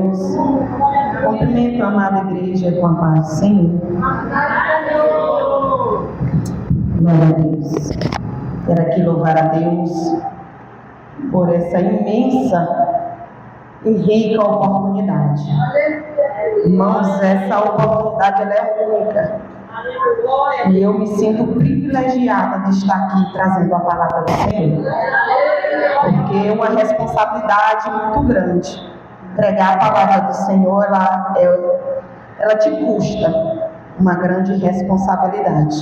Deus. Cumprimento a amada igreja com a paz do Senhor. Glória a Deus. Quero aqui louvar a Deus por essa imensa e rica oportunidade. Irmãos, essa oportunidade ela é única. E eu me sinto privilegiada de estar aqui trazendo a palavra do Senhor. Porque é uma responsabilidade muito grande. Pregar a palavra do Senhor, ela te custa uma grande responsabilidade.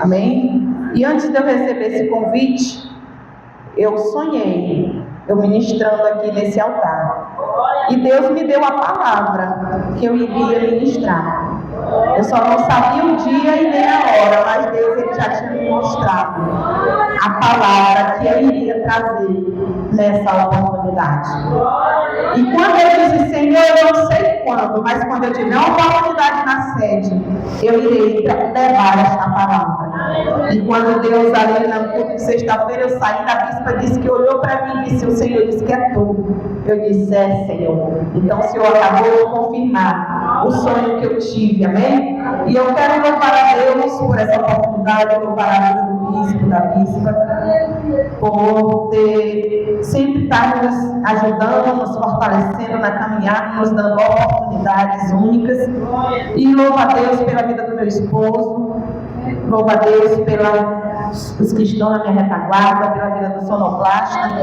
Amém? E antes de eu receber esse convite, eu sonhei, eu ministrando aqui nesse altar. E Deus me deu a palavra que eu iria ministrar. Eu só não sabia o dia e nem a hora, mas Deus ele já tinha me mostrado a palavra que eu iria trazer nessa oportunidade. E quando eu disse, Senhor, eu não sei quando, mas quando eu tiver uma oportunidade na sede, eu irei levar esta palavra. E quando Deus ali na culto de sexta-feira, eu saí da bispa, disse que olhou para mim e disse, o Senhor disse que é tudo. Eu disse, Senhor. Então o Senhor acabou de confirmar o sonho que eu tive, amém? E eu quero louvar a Deus por essa oportunidade, louvar a vida do bispo, da bispa, por ter sempre estar nos ajudando, nos fortalecendo na caminhada, nos dando oportunidades únicas. E louvo a Deus pela vida do meu esposo, louvo a Deus pelos que estão na minha retaguarda, pela vida do sonoplasta.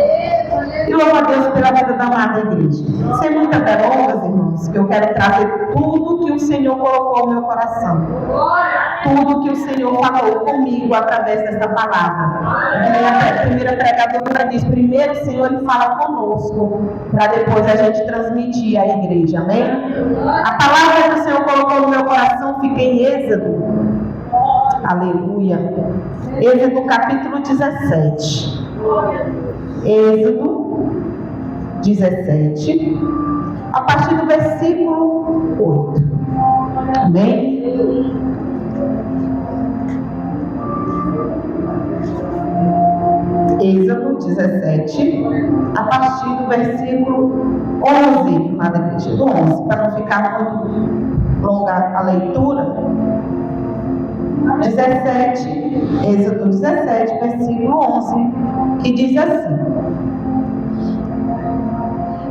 E louvo a Deus pela vida da amada igreja. Sem muitas delongas, irmãos, que eu quero trazer tudo que o Senhor colocou no meu coração. Tudo que o Senhor falou comigo através dessa palavra. A primeira pregadora diz, primeiro o Senhor ele fala conosco, para depois a gente transmitir à igreja, amém? A palavra que o Senhor colocou no meu coração fica em Êxodo. Aleluia. Êxodo capítulo 17. Êxodo 17, a partir do versículo 8. Amém? Êxodo 17, a partir do versículo 11, amada igreja, do 11, para não ficar muito longa a leitura. 17, Êxodo 17, versículo 11, que diz assim: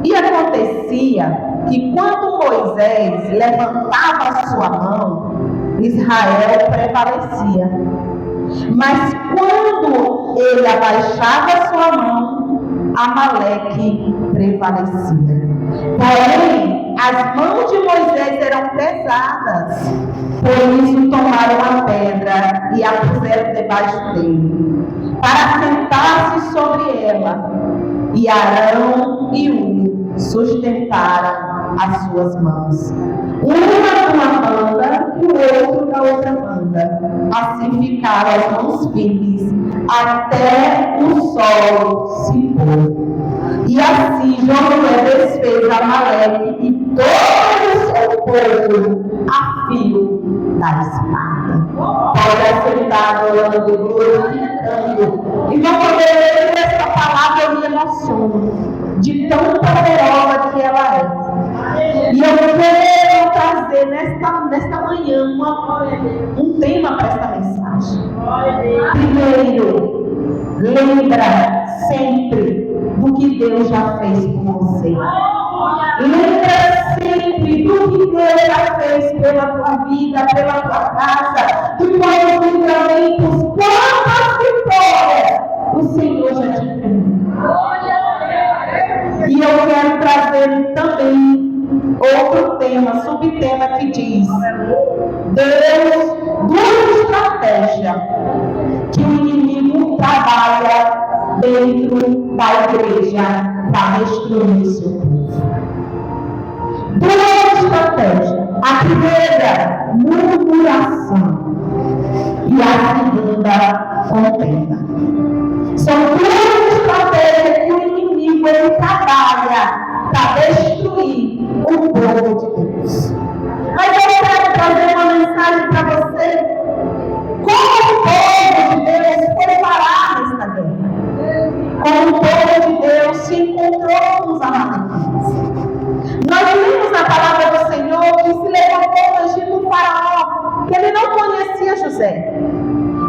E acontecia que quando Moisés levantava a sua mão, Israel prevalecia. Mas quando ele abaixava a sua mão, Amaleque prevalecia. Porém, as mãos de Moisés eram pesadas, por isso tomaram a pedra e a puseram debaixo dele, para sentar-se sobre ela. E Arão e Hur sustentaram as suas mãos, uma de uma banda e o outro da outra banda. Assim ficaram as mãos firmes até o sol se pôr. E assim Josué desfez Amaleque e todo o seu povo a fio da espada. Pode aceitar adorando, glorificando. E não poder ler essa palavra, eu me emociono de tão poderosa que ela é. E eu quero trazer nesta manhã um tema para esta mensagem. Primeiro, lembra sempre do que Deus já fez por você. Lembra sempre do que Deus já fez pela tua vida, pela tua casa, de quantos livramentos, quantas vitórias o Senhor já te deu. E eu quero trazer também outro tema, subtema que diz: Deus, duas estratégias que o inimigo trabalha dentro da igreja para destruir o seu povo. Duas estratégias. A primeira, murmuração. E a segunda, contenda. São duas estratégias que o inimigo ele trabalha para destruir o povo de Deus. Mas eu quero trazer uma mensagem para você. Como o povo de Deus foi parar nesta guerra? Como o povo de Deus se encontrou com os amalequitas? Nós Ele não conhecia José.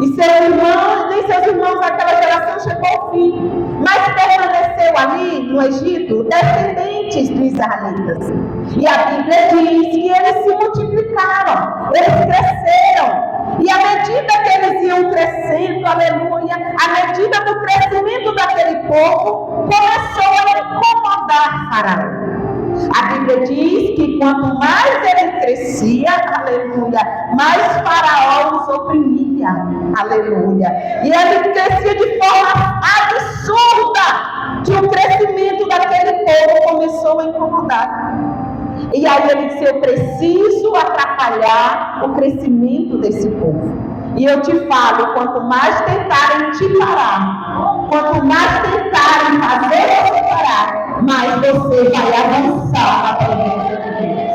E nem seus irmãos daquela geração chegou ao fim. Mas permaneceu ali no Egito descendentes dos israelitas. E a Bíblia diz que eles se multiplicaram, eles cresceram. E à medida que eles iam crescendo, aleluia, à medida do crescimento daquele povo, começou a incomodar Faraó. A Bíblia diz que quanto mais ele crescia, aleluia, mais Faraó os oprimia, aleluia. E ele crescia de forma absurda, que o crescimento daquele povo começou a incomodar. E aí ele disse: eu preciso atrapalhar o crescimento desse povo. E eu te falo, quanto mais tentarem te parar, quanto mais tentarem fazer você parar, mais você vai avançar na presença de Deus.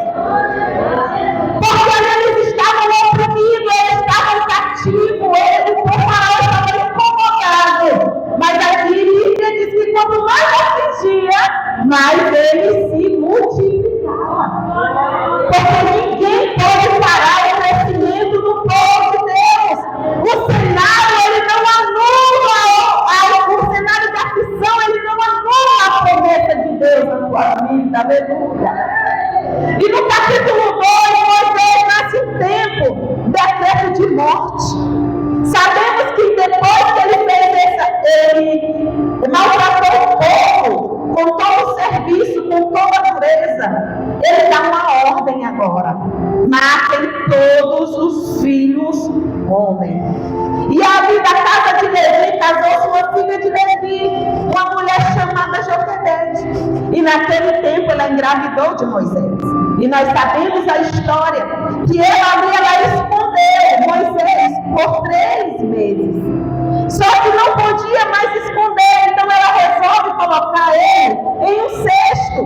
Porque eles estavam oprimidos, eles estavam cativos, o Faraó estava incomodado. Mas a Bíblia diz que quanto mais afligia, mais ele se multiplicava. Porque ninguém pode parar o crescimento do povo de Deus. O cenário, ele não anula, o cenário da aflição, ele não anula a promessa de Deus na sua vida, aleluia. E no capítulo 2, Moisés nasce um tempo, decreto de morte. Sabemos que depois que ele fez ele maltratou o povo, com todo o serviço, com toda a dureza, ele dá uma ordem agora: matem todos os filhos homens. E ali da casa de Levi casou-se uma filha de Levi, uma mulher chamada Joquebede. E naquele tempo ela engravidou de Moisés. E nós sabemos a história, que ela escondeu Moisés por 3 meses. Só que não podia mais esconder, então ela resolve colocar ele em um cesto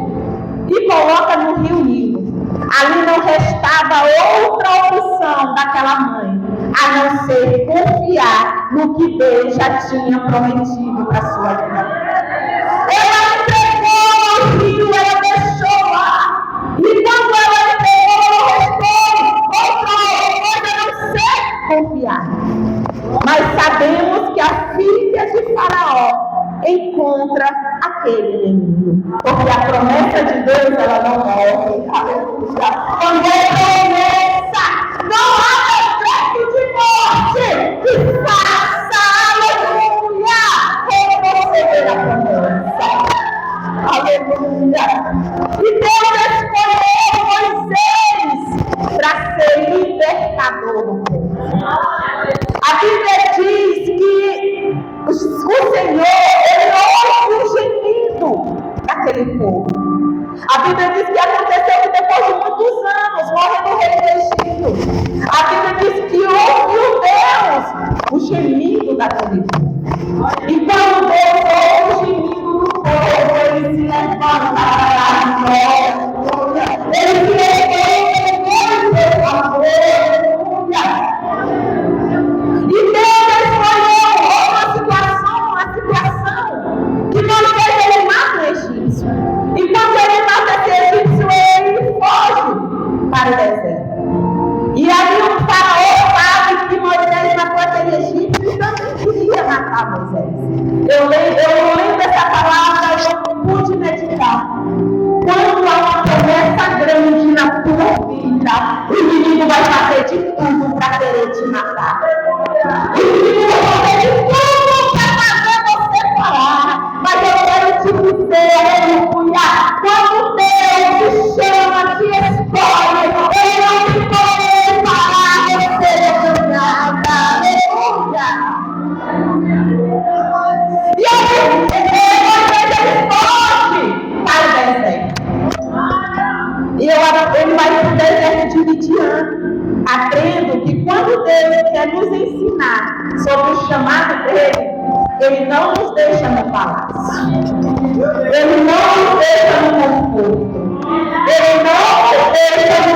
e coloca no rio Nilo. Ali não restava outra opção daquela mãe, a não ser confiar no que Deus já tinha prometido para a sua vida. Ela entregou ao rio, ela deixou lá. E quando ela entregou, não restou outra coisa a não ser confiar. Mas sabemos que a filha de Faraó encontra aquele menino. Porque a promessa de Deus, ela não morre. Aleluia. Quando é promessa, não há decreto de morte que faça, aleluia, retroceder a promessa. Aleluia. E Deus escolheu Moisés para ser libertador do povo. A Bíblia diz que o Senhor, ele ouve o gemido daquele povo. A Bíblia diz que aconteceu que depois de muitos anos, morrendo o rei do Egito, a Bíblia diz que ouviu Deus o gemido daquele povo. E quando Deus ouve o gemido do povo, ele se levanta para a glória. Ele se levanta para a glória. E Deus escolheu uma situação que não fez ele matar o egípcio. E quando ele mata esse egípcio, ele foge para o deserto. E ali o Faraó sabe que Moisés matou aquele egípcio e também queria matar Moisés. Eu lendo essa palavra, eu pude meditar. Quando há uma promessa grande na tua vida, o inimigo vai fazer de tudo para querer te matar. O inimigo vai fazer de tudo para fazer você parar. Mas eu quero te dizer, aleluia, quando Deus te chama, te escolhe, ele não te pode parar você de nada. Aleluia. E aí, ele foge para o deserto. E ele vai para o deserto de Midian, aprendo que quando Deus quer nos ensinar sobre o chamado dele, ele não nos deixa no palácio, ele não nos deixa no conforto, ele não nos deixa no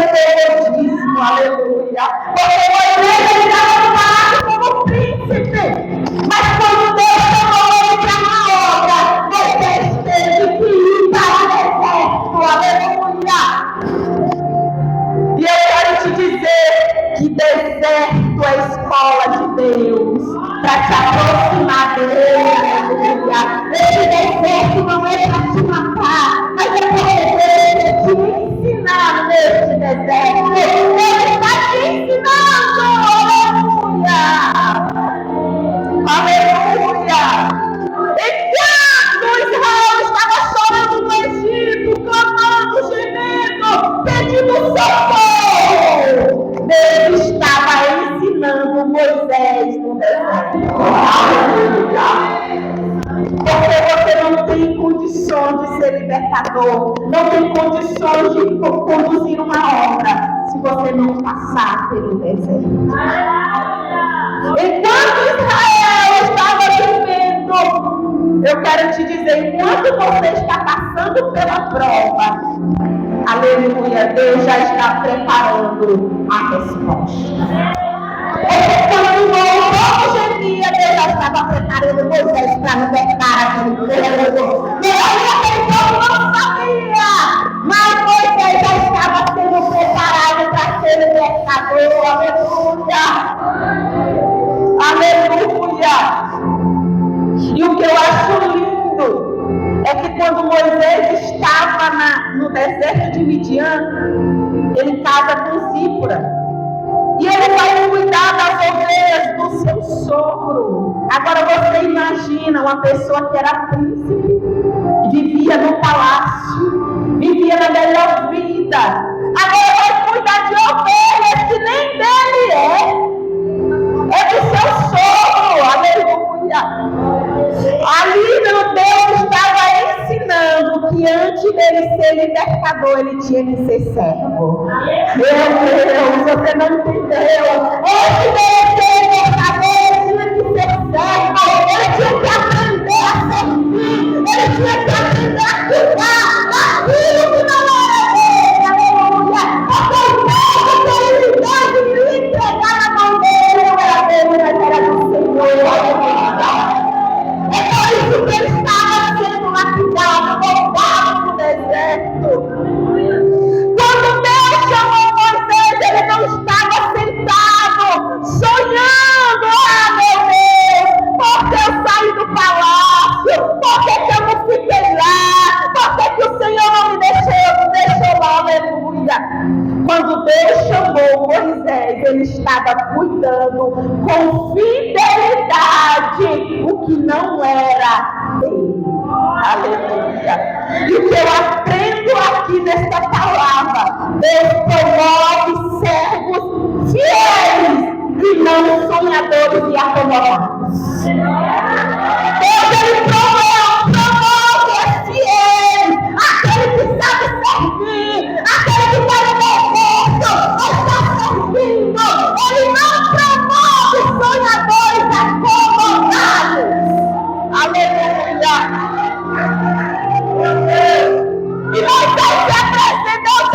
comodismo, aleluia. Porque Moisés ele estava no palácio como príncipe, mas quando Deus chamou ele para uma obra, Moisés teve que ir para o deserto, aleluia. E eu quero te dizer que Deus deserto é a escola de Deus para te aproximar dele, aleluia. Esse deserto não é para te matar, mas é porque Deus quer te ensinar nesse deserto. Ele está te ensinando, aleluia. Aleluia. Enquanto Israel estava chorando no Egito, clamando, gemendo, pedindo socorro, Deus estava ensinando Moisés no deserto. Porque você não tem condições de ser libertador, não tem condições de conduzir uma obra se você não passar pelo deserto. Enquanto Israel estava vivendo, eu quero te dizer, enquanto você está passando pela prova, aleluia, Deus já está preparando a resposta. Porque quando o povo gemia, Deus já estava preparando Moisés para libertar aquele povo. Aquele povo não sabia, mas Moisés já estava sendo preparado para ser libertador. Aleluia! E o que eu acho lindo é que quando Moisés estava no deserto de Midian, ele casa com Zípora. E ele vai cuidar das ovelhas do seu sogro. Agora você imagina uma pessoa que era príncipe, vivia no palácio, vivia na melhor vida. Agora vai cuidar de ovelhas que nem dele é do seu sogro. Aleluia. Ali meu Deus estava ensinando que antes dele ser libertador, ele tinha que ser servo. Meu Deus, você não entendeu. Antes dele ser libertador, ele tinha que ser servo. Ele tinha que aprender a servir. Ele tinha que aprender a cuidar daquilo que não era dele. Aleluia. Porque o ele me deu de me entregar na mão dele, não era dele, mas era do Senhor. Aleluia. É por isso que ele estava sendo lapidado, voltado no deserto. Quando Deus chamou Moisés, ele não estava sentado, sonhando. Meu Deus, por que eu saí do palácio? Por que eu não fiquei lá? Por que o Senhor não me deixou lá? Aleluia. Quando Deus chamou Moisés, ele estava cuidando com fidelidade o que não era dele. Aleluia. E o que eu aprendo aqui nesta palavra, Deus promove servos fiéis e não sonhadores e acomodados. Deus, ele promove fiéis, aquele que sabe servir, aquele que está no deserto, está servindo. Ele não promove sonhadores acomodados. Aleluia. E Moisés se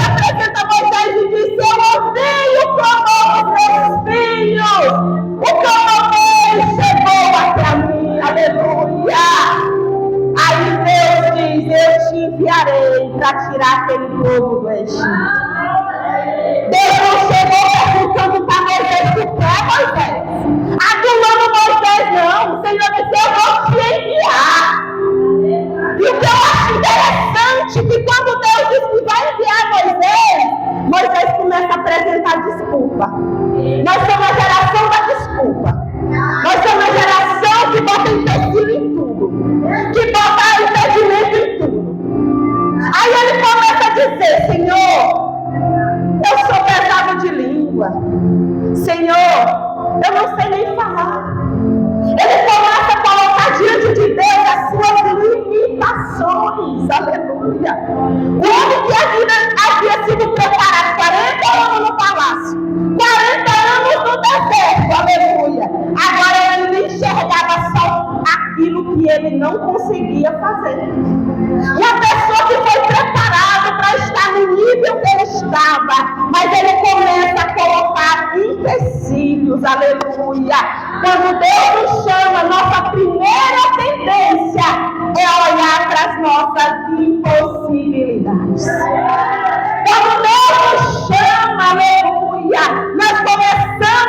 apresenta a Moisés e diz: eu ouvi o clamor dos meus filhos, o clamor deles chegou até mim. Aleluia. Aí Deus diz: eu te enviarei para tirar aquele povo do Egito. Deus não chegou perguntando para Moisés: tu quer, Moisés? Adulando Moisés, não. O Senhor disse: eu vou te enviar. E o que eu acho interessante é que quando Deus diz que vai enviar Moisés começa a apresentar desculpa. Nós somos a geração da desculpa. Nós somos a geração que bota empecilho em tudo, que bota impedimento em tudo. Aí ele começa a dizer: Senhor, eu sou pesado de língua. Senhor, eu não sei nem falar. Ele começa a colocar diante de Deus as suas limitações. Aleluia. O homem que havia sido preparado 40 anos no palácio, 40 anos no deserto. Aleluia. Agora ele enxergava só aquilo que ele não conseguia fazer. Uma pessoa que foi preparada para estar no nível que ele estava, mas ele começa a colocar empecilhos. Aleluia. Quando Deus nos chama, nossa primeira tendência é olhar para as nossas impossibilidades. Quando Deus nos chama, aleluia, nós começamos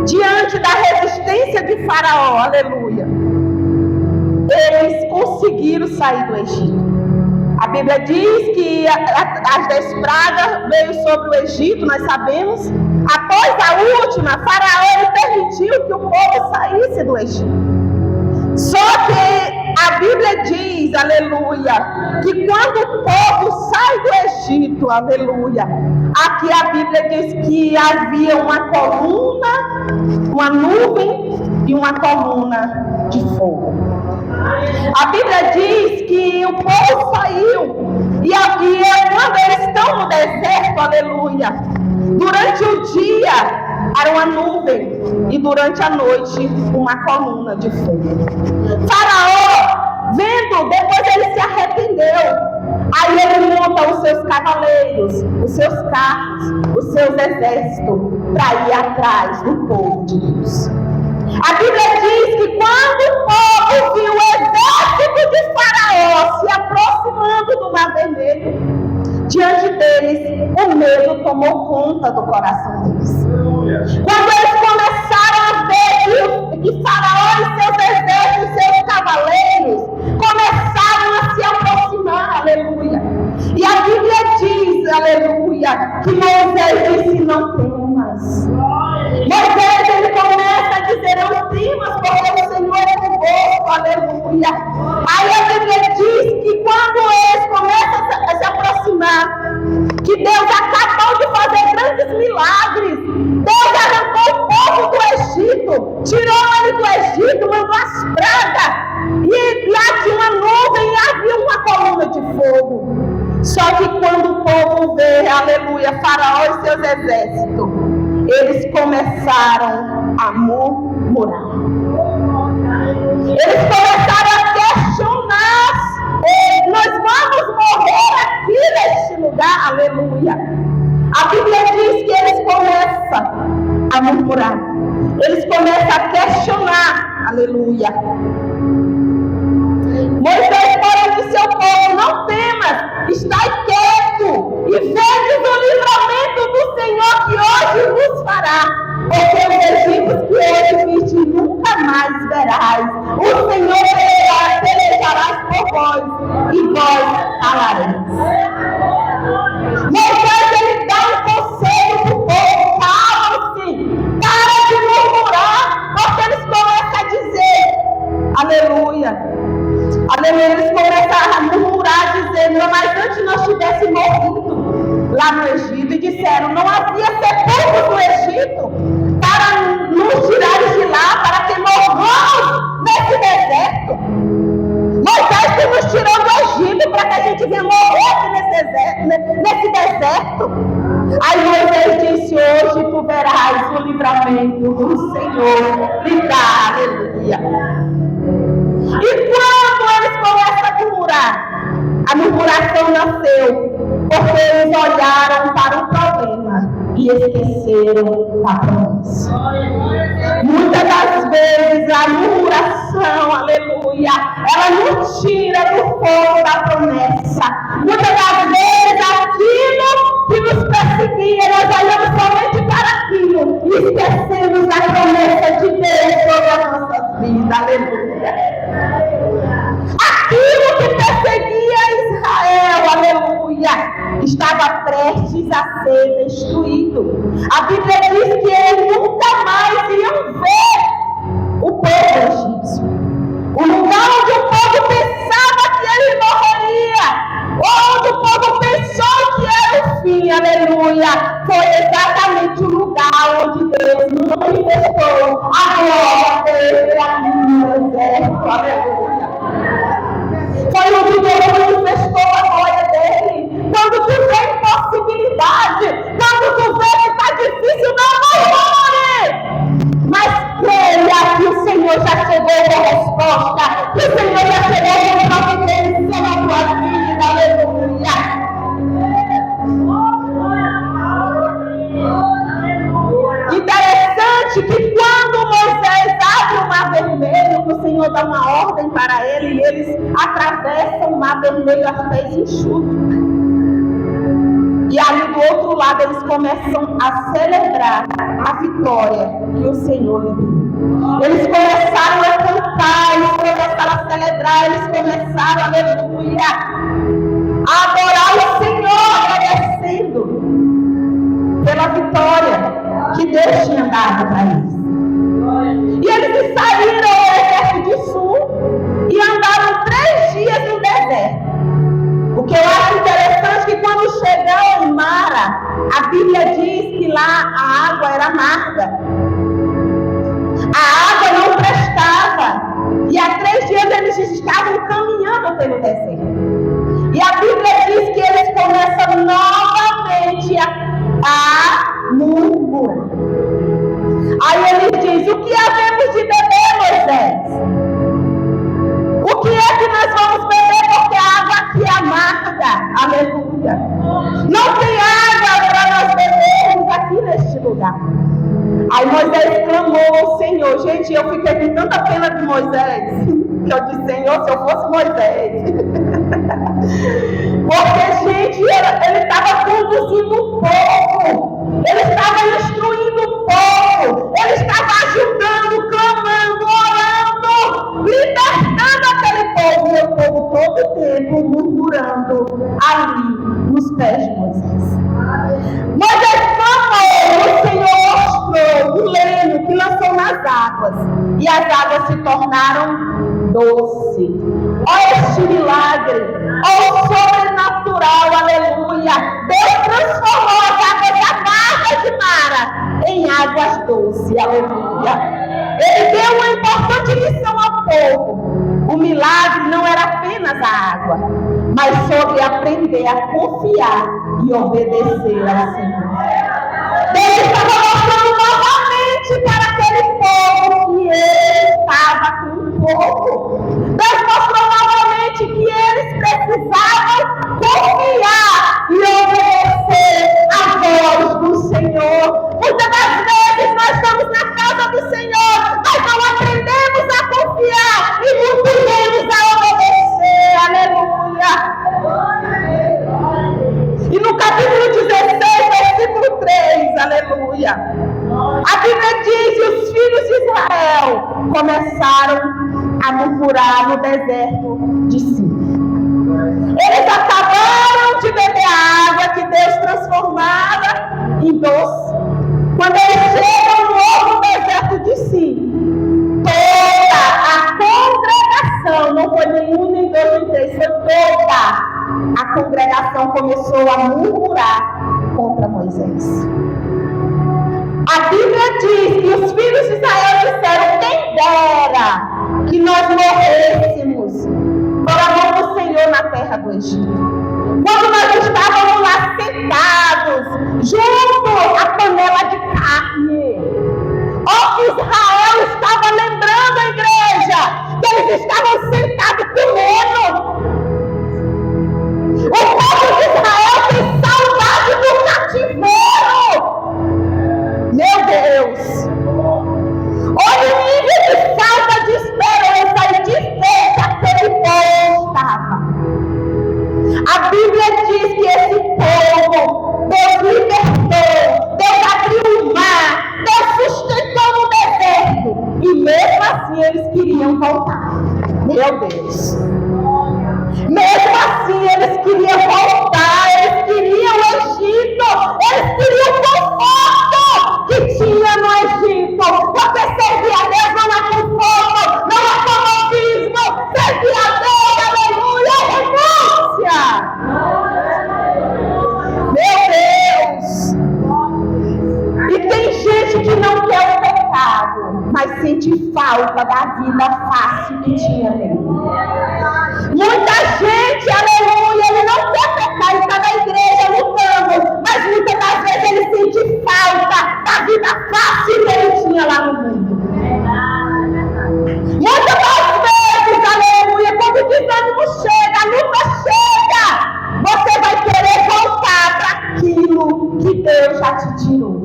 diante da resistência de Faraó, aleluia, eles conseguiram sair do Egito. A Bíblia diz que as 10 pragas veio sobre o Egito, nós sabemos. Após a última, Faraó ele permitiu que o povo saísse do Egito. Só que a Bíblia diz, aleluia, que quando o povo sai do Egito, aleluia, aqui a Bíblia diz que havia uma coluna, uma nuvem e uma coluna de fogo. A Bíblia diz que o povo saiu e quando eles estão no deserto, aleluia, durante o dia era uma nuvem e durante a noite uma coluna de fogo. Faraó, vendo, depois ele se arrependeu. Aí ele monta os seus cavaleiros, os seus carros, os seus exércitos para ir atrás do povo de Deus. A Bíblia diz que quando o povo viu o exército de Faraó se aproximando do Mar Vermelho, diante deles, o medo tomou conta do coração deles. Quando eles começaram a ver que Faraó e seus exércitos, seus cavaleiros, começaram a se aproximar, aleluia. E a Bíblia diz, aleluia, que Moisés disse: não temas. Moisés, ele começa a dizer: não temas, porque o Senhor é convosco, aleluia. Aí a Bíblia diz que quando eles começam a se aproximar, que Deus acabou de fazer grandes milagres. Deus arrancou o povo do Egito, tirou ele do Egito, mandou as pragas. E lá tinha uma nuvem e havia uma coluna de fogo. Só que quando o povo vê, aleluia, Faraó e seus exércitos, eles começaram a murmurar. Eles começaram a questionar: nós vamos morrer aqui neste lugar, aleluia. A Bíblia diz que eles começam a murmurar, eles começam a questionar, aleluia. Moisés, porém, disse ao povo: não temas, estai quieto e vedes o livramento do Senhor que hoje vos fará. Porque os egípcios que hoje viste nunca mais verás. O Senhor pelejarás por vós e vós falareis. Moisés, ele dá um conselho para o povo: calma-se, para de murmurar, porque eles começam a dizer, aleluia. Aleluia, eles começaram a murmurar, dizendo: mas antes nós tivéssemos morrido lá no Egito, e disseram: não havia sepulcros no Egito para nos tirar de lá, para que morramos nesse deserto. Moisés que nos tirou do Egito para que a gente venha morrer aqui nesse deserto. Aí Moisés disse: hoje tu verás o livramento do Senhor lhe dá, aleluia. E quando eles começam a murmurar, a murmuração nasceu porque eles olharam para o problema e esqueceram a promessa. Muitas das vezes a murmuração, aleluia, ela nos tira do fogo da promessa. Muitas das vezes aquilo que nos perseguia, nós olhamos somente para aquilo e esquecemos a promessa de Deus sobre a nossa vida, aleluia. Aquilo que perseguia Israel, aleluia, estava prestes a ser destruído. A Bíblia diz que eles nunca mais iam ver o povo egípcio. O lugar onde o povo pensava que ele morreria, onde o povo pensou que era o fim, aleluia, foi exatamente o lugar onde Deus nos manifestou a glória dele no deserto, aleluia. Foi onde Deus manifestou a glória dele. Quando tu vê impossibilidade, quando tu vê que está difícil, não murmure, mas creia que o Senhor já chegou com a resposta, que o Senhor já chegou com a providência na tua vida, aleluia. Interessante que quando Moisés abre o Mar Vermelho, o Senhor dá uma ordem para ele e eles atravessam o Mar Vermelho a pés enxutos. E ali do outro lado eles começam a celebrar a vitória que o Senhor lhe deu. Eles começaram a cantar, eles começaram a celebrar, eles começaram, aleluia, a adorar o Senhor, agradecendo pela vitória que Deus tinha dado para eles. E eles saíram ao exército de sul e andaram 3 dias no deserto. O que eu acho interessante é que quando chegou em Mara, a Bíblia diz que lá a água era amarga. A água não prestava. E há 3 dias eles estavam caminhando pelo deserto. E a Bíblia diz que eles começam novamente a murmurar. Aí ele diz: o que havemos de beber, Moisés? O que é que nós vamos beber? Porque a água aqui é amarga. Aleluia. Não tem água para nós bebermos aqui neste lugar. Aí Moisés clamou ao Senhor. Gente, eu fiquei com tanta pena de Moisés, que eu disse: Senhor, se eu fosse Moisés. Porque, gente, ele estava conduzindo o povo. Ele estava instruindo o povo. Ele estava ajudando, clamando, orando, libertando aquele povo. E o povo todo o tempo murmurando ali nos pés de Moisés. Moisés clamou, o Senhor mostrou o leno que lançou nas águas. E as águas se tornaram doces. Olha este milagre. Olha o sobrenatural, aleluia. Deus transformou as águas amargas de Mara em águas doces, aleluia. Ele deu uma importante lição ao povo. O milagre não era apenas a água, mas sobre aprender a confiar e obedecer ao Senhor. Deus estava mostrando novamente para aquele povo que ele estava com pouco. Deus mostrou novamente que eles precisavam confiar e obedecer a voz do Senhor. Muitas das vezes nós estamos na casa do Senhor, mas não aprendemos a confiar e muito menos a obedecer. Aleluia. E no capítulo 16, versículo 3, aleluia, a Bíblia diz que os filhos de Israel começaram a murmurar no deserto de Sin. Eles acabaram de beber a água que Deus transformava em doce. Quando eles chegam no deserto de Sin, toda a congregação, não foi nenhum, nem dois, nem três, foi toda a congregação começou a murmurar contra Moisés. A Bíblia diz que os filhos de Israel disseram: quem dera que nós morrêssemos pela mão do Senhor na terra do Egito. Quando nós estávamos lá sentados, junto à panela de carne. Ó, que Israel estava lembrando a igreja, que eles estavam sentados comendo. O povo de Israel tem saudade do cativeiro. Meu Deus! Olha o nível de falta de esperança e de fé que aquele povo estava. A Bíblia diz que esse povo, Deus libertou, Deus abriu o mar, Deus sustentou no deserto. E mesmo assim eles queriam voltar. Meu Deus! Mesmo assim eles queriam voltar, eles queriam o Egito, eles queriam o conforto que tinha no Egito. Porque servir a Deus não é conforto, não é comodismo, servir a Deus, aleluia, é renúncia. Meu Deus! E tem gente que não quer o pecado, mas sente falta da vida fácil que tinha nele. Muita gente, aleluia, ele não quer pecar, ele está na igreja lutando, mas muitas das vezes ele sente falta da vida fácil que ele tinha lá no mundo. Muitas das vezes, aleluia, quando o desânimo chega, a luta chega, você vai querer voltar para aquilo que Deus já te tirou.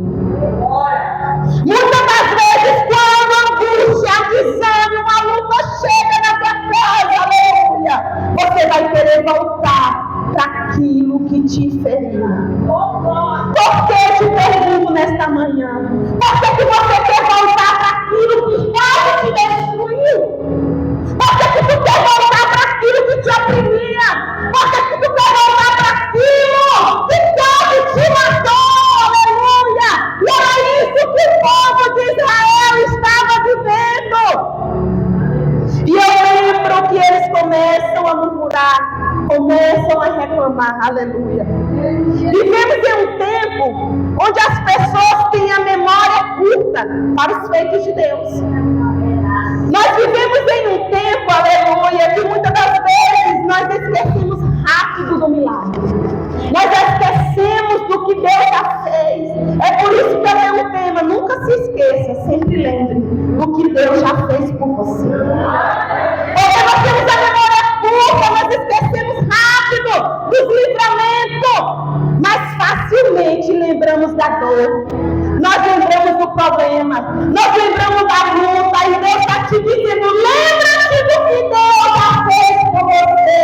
Muitas das vezes, quando a angústia, a desânimo, a luta chega na tua casa, aleluia, você vai querer voltar para aquilo que te feriu. transformar. Aleluia. Vivemos em um tempo onde as pessoas têm a memória curta para os feitos de Deus. Nós vivemos em um tempo, aleluia, que muitas das vezes nós esquecemos rápido do milagre. Nós esquecemos do que Deus já fez. É por isso que eu tenho um tema: nunca se esqueça, sempre lembre do que Deus já fez por você. Porque nós temos a memória curta, nós esquecemos rápido dos livramentos, mas facilmente lembramos da dor. Nós lembramos do problema, nós lembramos da luta, e Deus está te dizendo: lembra-te do que Deus já fez por você.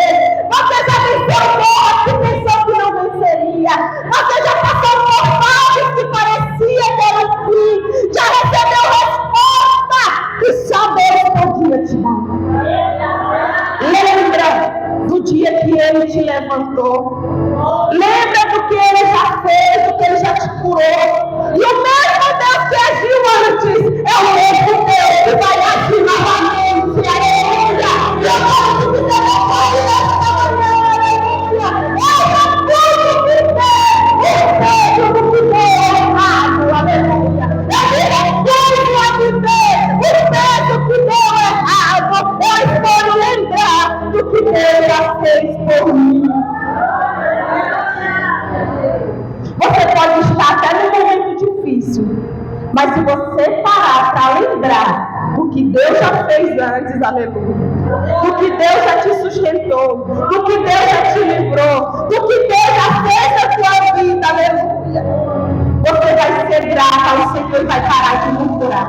Você já venceu morte, pensou que não venceria. Você já passou por fases que parecia que era o fim. Já recebeu resposta que só Deus podia te dar. Lembra do dia que Ele te levantou. Lembra do que Ele já fez, do que Ele já te curou. E o mesmo Deus que agiu antes é o mesmo Deus que vai agir novamente. Aleluia! E eu posso te aleluia! Eu já pude viver o peso do que deu errado. Aleluia! Eu recuso a viver o peso que deu errado. Eu escolho lembrar do que Deus já fez por mim. Você pode estar até num momento difícil, mas se você parar para lembrar do que Deus já fez antes, aleluia, do que Deus já te sustentou, do que Deus já te livrou, do que Deus já fez na sua vida, aleluia, você vai ser grata ao Senhor e vai parar de murmurar.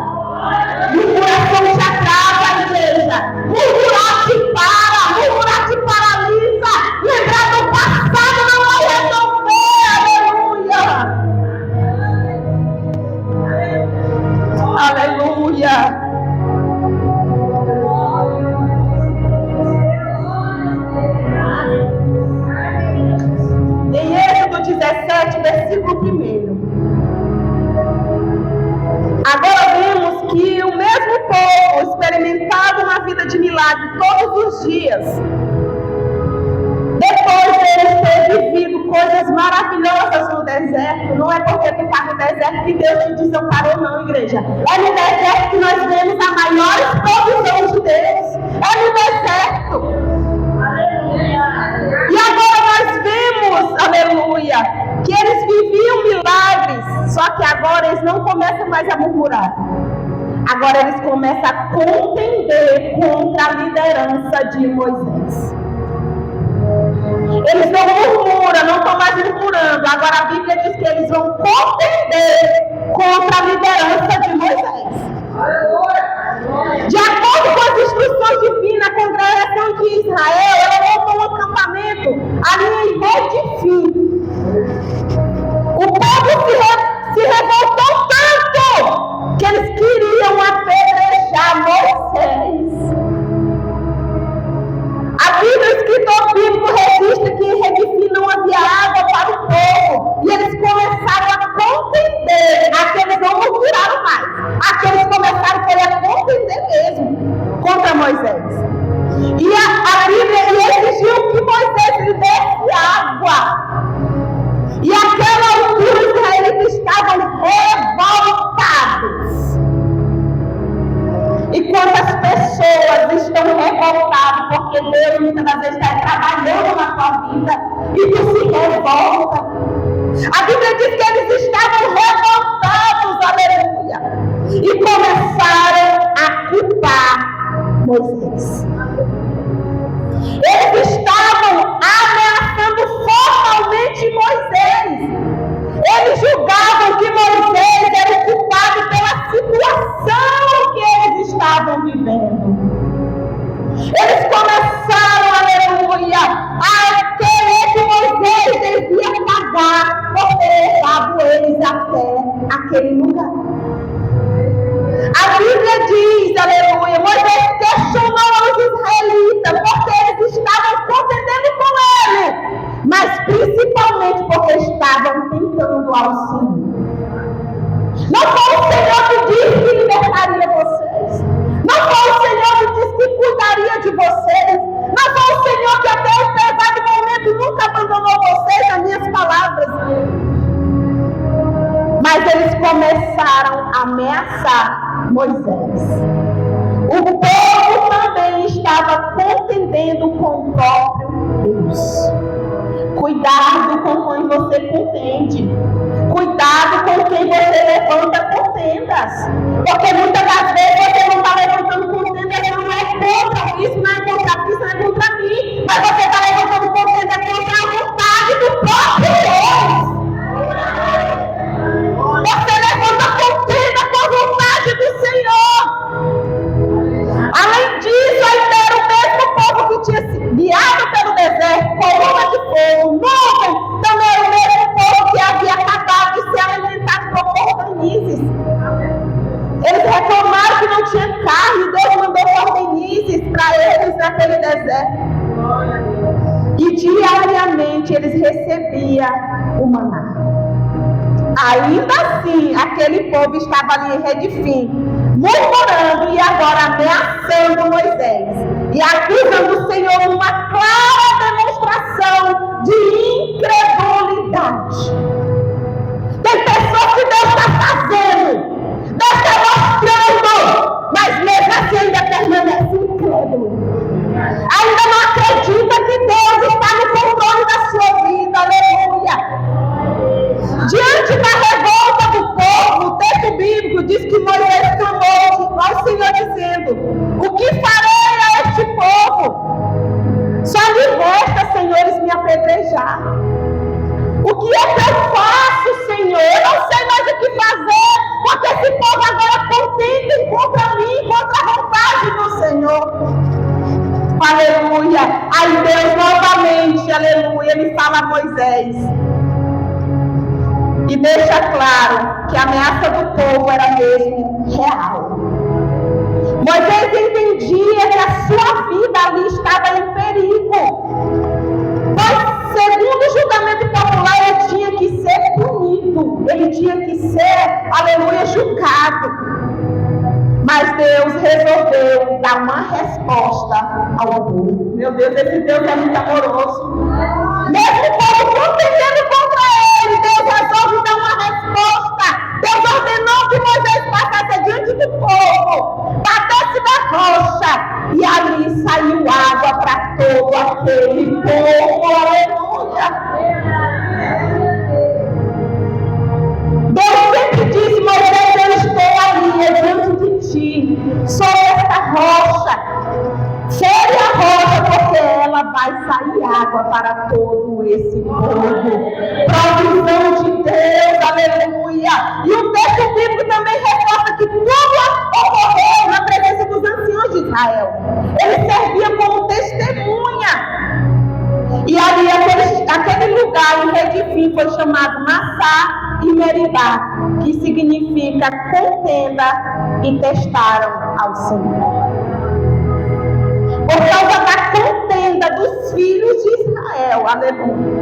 Murmuração te atrasa, igreja. Murmurar te para, murmurar te paralisa. Lembrar do passado não vai resolver, aleluia. Aleluia. Em Êxodo 17, versículo 1. Agora vemos que o mesmo povo experimentava uma vida de milagre todos os dias. Depois deles ter vivido coisas maravilhosas no deserto, não é porque tu está no deserto que Deus te desamparou, não, igreja. É no deserto que nós vemos a maior provisão de Deus. É no deserto. E agora nós vemos, aleluia, que eles viviam milagres, só que agora eles não começam mais a murmurar. Agora eles começam a contender contra a liderança de Moisés. Eles não murmuram, não estão mais murmurando. Agora a Bíblia diz que eles vão contender contra a liderança de Moisés. De acordo com as instruções divinas, a congregação de Israel, ela montou um acampamento ali em Redim. O povo se revoltou tanto que eles queriam apedrejar Moisés. A Bíblia, o escritor bíblico, registra que em Redim não havia água para o povo. E eles começaram a contender. Aqueles não murmuraram mais. Aqueles começaram a contender mesmo contra Moisés. E a Bíblia exigiu que Moisés lhe desse água. E àquela altura os israelitas estavam revoltados. E quantas pessoas estão revoltadas porque Deus muitas das vezes está trabalhando na tua vida e tu se revolta. A Bíblia diz que eles estavam revoltados, aleluia, e começaram a culpar Moisés. Eles estavam ameaçando formalmente Moisés. Eles julgavam que Moisés era o culpado pela situação que eles estavam vivendo. Eles começaram, aleluia, a querer que Moisés devia pagar por ter levado eles até aquele lugar. A Bíblia diz, aleluia, Moisés questionou os israelitas porque eles estavam contendendo com ele, mas principalmente porque estavam tentando ao Senhor. Não foi o Senhor que disse que libertaria vocês. Não foi o Senhor que disse que cuidaria de vocês. Não foi o Senhor que até o pesado momento nunca abandonou começaram a ameaçar Moisés. O povo também estava contendendo com o próprio Deus. Cuidado com quem você contende. Cuidado com quem você levanta contendas. Porque muitas das vezes você não está levantando contendas, não é contra isso, não é contra isso, não é contra mim. Mas você está levantando contendas contra a vontade do próprio Deus. Você levanta contenda com a vontade do Senhor. Além disso, ainda era o mesmo povo que tinha se guiado pelo deserto, coluna de fogo, nuvem, também era o mesmo povo que havia acabado de ser alimentado por cordonizes. Eles reclamaram que não tinha carne, Deus mandou cordonizes para eles naquele deserto. E diariamente eles recebiam o maná. Ainda assim, aquele povo estava ali em Redifim, murmurando e agora ameaçando Moisés e acusando o Senhor numa clara demonstração de incredulidade. Tem pessoas que Deus está fazendo, Deus está mostrando, mas mesmo assim ainda permanece incrédulo. Ainda não acredita que Deus está no controle da sua vida, aleluia. Diante da revolta do povo, o texto bíblico diz que Moisés clamou ao Senhor dizendo: o que farei a este povo? Só lhe resta, senhores, me apedrejar. O que é que eu faço, Senhor? Eu não sei mais o que fazer, porque esse povo agora contende contra mim, contra a vontade do Senhor. Aleluia. Aí Deus novamente, aleluia, ele fala a Moisés e deixa claro que a ameaça do povo era mesmo real. Moisés entendia que a sua vida ali estava em perigo, pois segundo o julgamento popular ele tinha que ser punido, ele tinha que ser, aleluia, julgado. Mas Deus resolveu dar uma resposta ao povo. Meu Deus, esse Deus é muito amoroso. Mesmo o povo contendendo contra ele, Deus resolve dar uma resposta. Deus ordenou que Moisés passasse diante do povo, batesse na rocha, e ali saiu água para todo aquele povo. Aleluia! Deus sempre disse: Moisés, eu estou ali diante de ti, sobre esta rocha. Fere a rocha, porque ela vai sair água para todo esse povo. Provisão de Deus, aleluia. E o texto bíblico também reforça que tudo ocorreu na presença dos anciãos de Israel. Ele servia como testemunha. E ali aquele lugar em Redifim foi chamado Massá e Meribá, que significa contenda, e testaram ao Senhor. Por causa da contenda dos filhos de Israel, aleluia.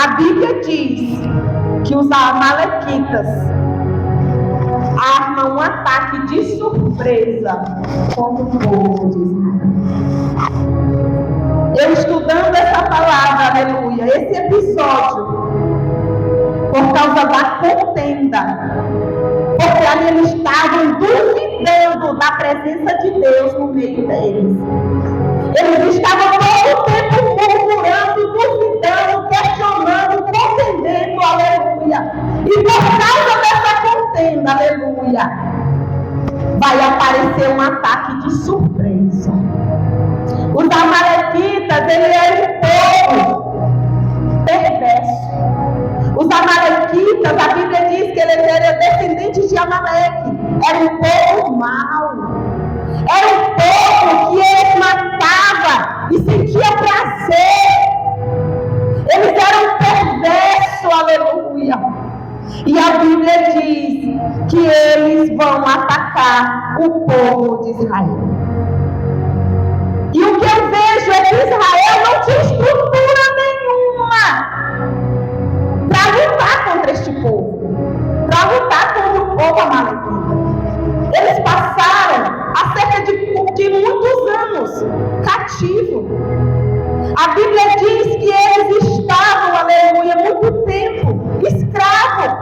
A Bíblia diz que os amalequitas armam um ataque de surpresa contra o povo de Israel. Eu estudando essa palavra, aleluia, esse episódio, por causa da contenda, porque ali eles estavam duvidando da presença de Deus no meio deles. Eles estavam todo o tempo murmurando, duvidando, questionando, contendendo, aleluia. E por causa dessa contenda, aleluia, vai aparecer um ataque de surpresa. Os amalequitas, ele era um povo perverso. Os amalequitas, a Bíblia diz que eles eram descendentes de Amaleque. Era um povo mau. Era um povo que eles matavam e sentia prazer. Eles eram perversos, aleluia. E a Bíblia diz que eles vão atacar o povo de Israel. E o que eu vejo é que Israel não tinha estrutura nenhuma para lutar contra este povo, para lutar contra o povo amalequita. Eles passaram há cerca de muitos anos cativos. A Bíblia diz que eles estavam, aleluia, muito tempo escravos.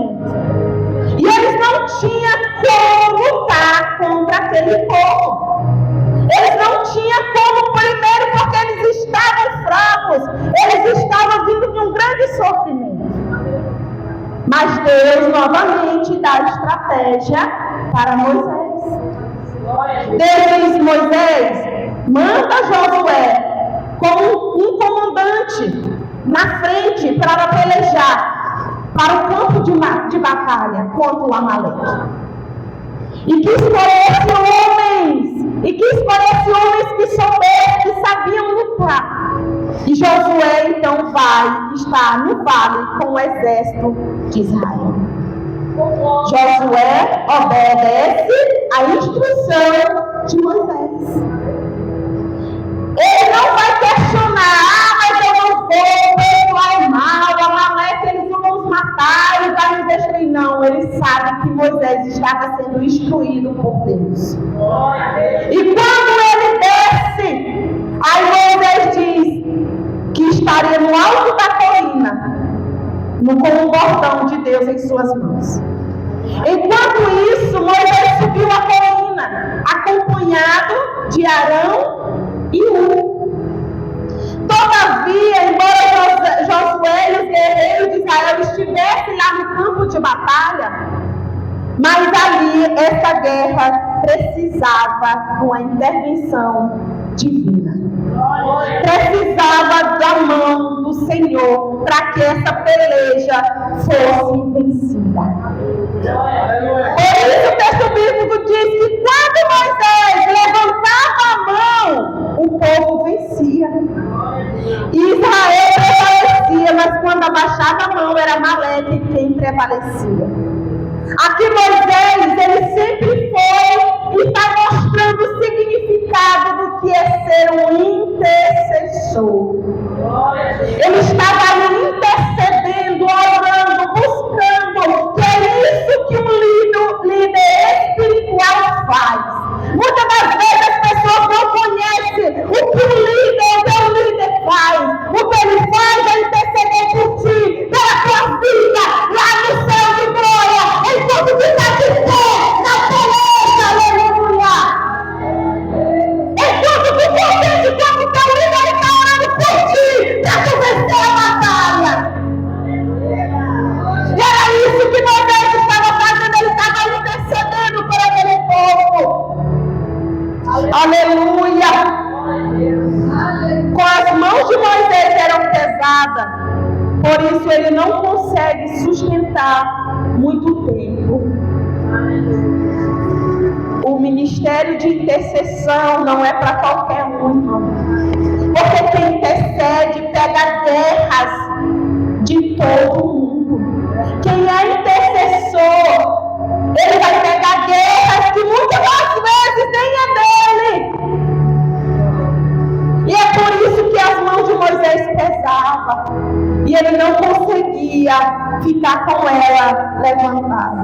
sofrimento. E eles não tinham como lutar contra aquele povo. Eles não tinham como, primeiro, porque eles estavam fracos. Eles estavam vindo de um grande sofrimento. Mas Deus novamente dá estratégia para Moisés. Deus diz: Moisés, manda Josué como um comandante na frente para pelejar para o campo de batalha contra o Amaleque. E que escolhesse homens que soubessem, que sabiam lutar. E Josué então vai estar no vale com o exército de Israel. Josué obedece a instrução de Moisés. Ele não vai questionar: mas eu não vou, o pessoal é mau, Amaleque, eles vão nos matar e vai nos destruir. Não, ele sabe que Moisés estava sendo instruído por Deus. E quando ele desce, aí Moisés diz que estaria no alto da colina, com um bordão de Deus em suas mãos. Enquanto isso, Moisés subiu a colina, acompanhado de Arão e Hur. Todavia, embora Josué e os guerreiros de Israel estivessem lá no campo de batalha, mas ali essa guerra precisava de uma intervenção divina. Precisava da mão do Senhor para que essa peleja fosse vencida. Por isso o texto bíblico diz que quando Moisés levantava a mão, o povo vencia. Israel prevalecia, mas quando abaixava a mão era Amaleque quem prevalecia. Aqui Moisés, ele sempre foi e está mostrando o significado do que é ser um intercessor. Ele estava ali intercedendo, orando, buscando, que é isso que um líder espiritual faz. Muitas das vezes as pessoas não conhecem o que o teu líder faz. O que ele faz é interceder por ti, pela tua vida, lá no céu de glória, enquanto tu está de pé, na peleja, aleluia. Enquanto tu contente como teu líder está orando por ti, para tu vencer a batalha. E era isso que Moisés estava fazendo, ele estava intercedendo por aquele povo. Aleluia! Com as mãos de Moisés eram pesadas, por isso ele não consegue sustentar muito tempo. O ministério de intercessão não é para qualquer um, não. Porque quem intercede pega guerras de todo mundo. Quem é intercessor, ele vai pegar guerras que muitas das vezes nem é dele. E é por isso que as mãos de Moisés pesavam. E ele não conseguia ficar com ela levantada.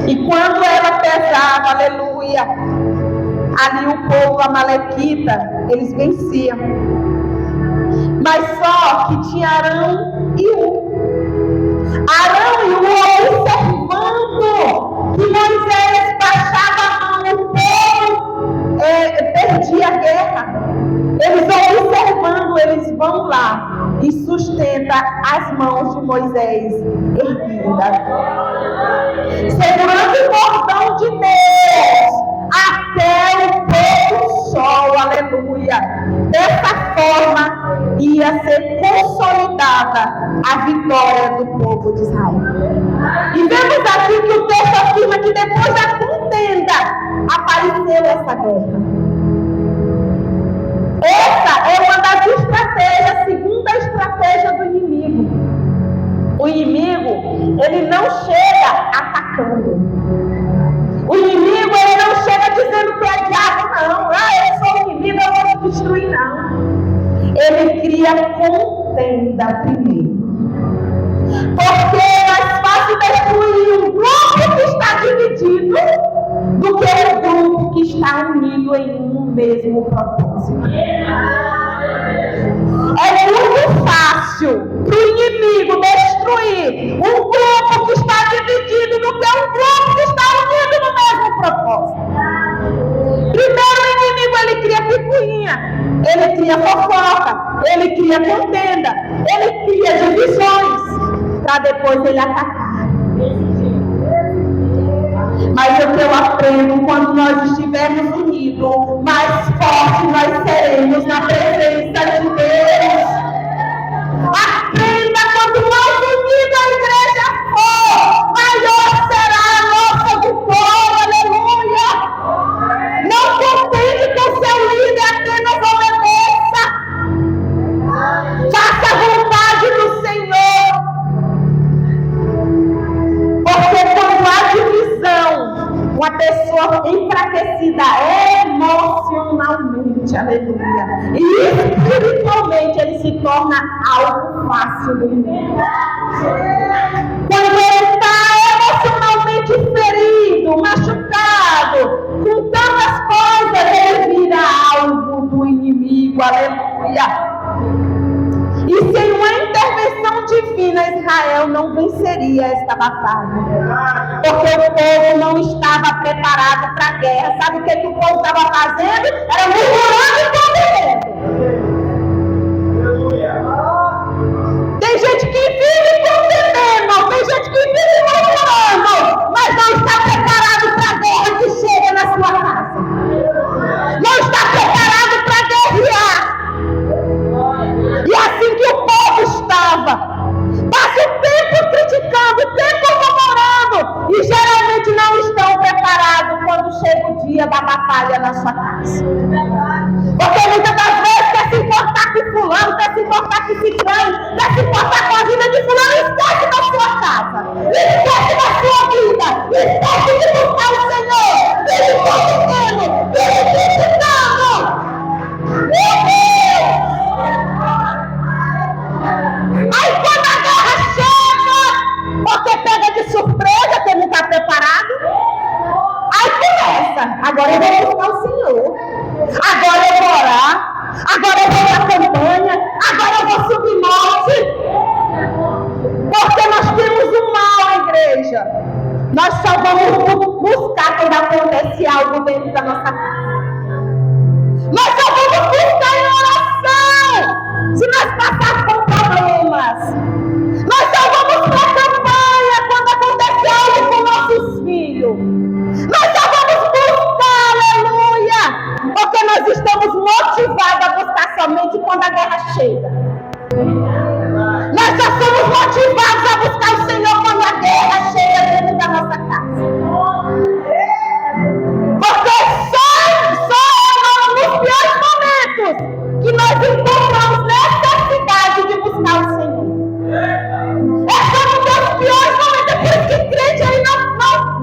E quando ela pesava, aleluia, ali o povo amalequita, eles venciam. Mas só que tinha Arão e Hur. Arão e Hur observando que Moisés baixava a mão, o povo perdia a guerra. Eles observando, eles vão lá e sustentam as mãos de Moisés erguidas, segurando o bordão de Deus até o pôr do sol, aleluia. Dessa forma ia ser consolidada a vitória do povo de Israel. E vemos aqui que o texto afirma que depois da contenda apareceu essa guerra. Essa é uma das estratégias, a segunda estratégia do inimigo. O inimigo, ele não chega atacando. O inimigo, ele não chega dizendo que é diabo, não. Eu sou o inimigo, eu vou te destruir, não. Ele cria contenda primeiro. Porque é mais fácil destruir um grupo que está dividido do que um grupo que está unido em um mesmo propósito. É muito fácil para o inimigo destruir um grupo que cria contenda, ele cria divisões, para depois ele atacar. Mas o que eu aprendo, quando nós estivermos unidos, mais forte nós seremos na presença de Deus. Aprenda, quanto mais unida a igreja for, maior será a nossa vitória, aleluia. Não contente que o seu líder apenas obedeça. Faça a vontade do Senhor. Porque quando há divisão, uma pessoa enfraquecida emocionalmente, aleluia, e espiritualmente ele se torna algo fácil do inimigo. Quando ele está emocionalmente ferido, machucado, com tantas coisas, ele vira alvo do inimigo, aleluia. E sem uma intervenção divina, Israel não venceria esta batalha. Porque o povo não estava preparado para a guerra. Sabe o que o povo estava fazendo? Era murmurando e contendendo. Tem gente que vive contendendo, tem gente que vive murmurando, mas não está preparado para a guerra que chega na sua casa. Não está preparado para guerrear. E assim que o povo estava, passa o tempo criticando, o tempo murmurando, e geralmente não estão preparados quando chega o dia da batalha na sua casa. Porque muitas das vezes quer se importar com fulano, quer se importar com ciclano, quer se importar com a vida de fulano, esquece da sua casa, esquece da sua vida, esquece de buscar o Senhor, vive contendendo, vive criticando. Meu Deus! Aí quando a guerra chega, porque pega de surpresa, que não está preparado, aí começa. Agora eu vou buscar o Senhor, agora eu vou orar, agora eu vou na campanha, agora eu vou subir monte. Porque nós temos um mal, igreja. Nós só vamos buscar quando acontece algo dentro da nossa casa. Nós só vamos buscar em oração se nós passarmos por problemas. Nós só vamos para a campanha quando acontece algo com nossos filhos. Nós só vamos buscar, aleluia, porque nós estamos motivados a buscar somente quando a guerra chega. Nós só somos motivados a buscar o Senhor quando a guerra chega dentro da nossa casa. Porque só nos piores momentos que nós encontramos necessidade de buscar o Senhor. É só nos piores momentos. É por isso que crente aí não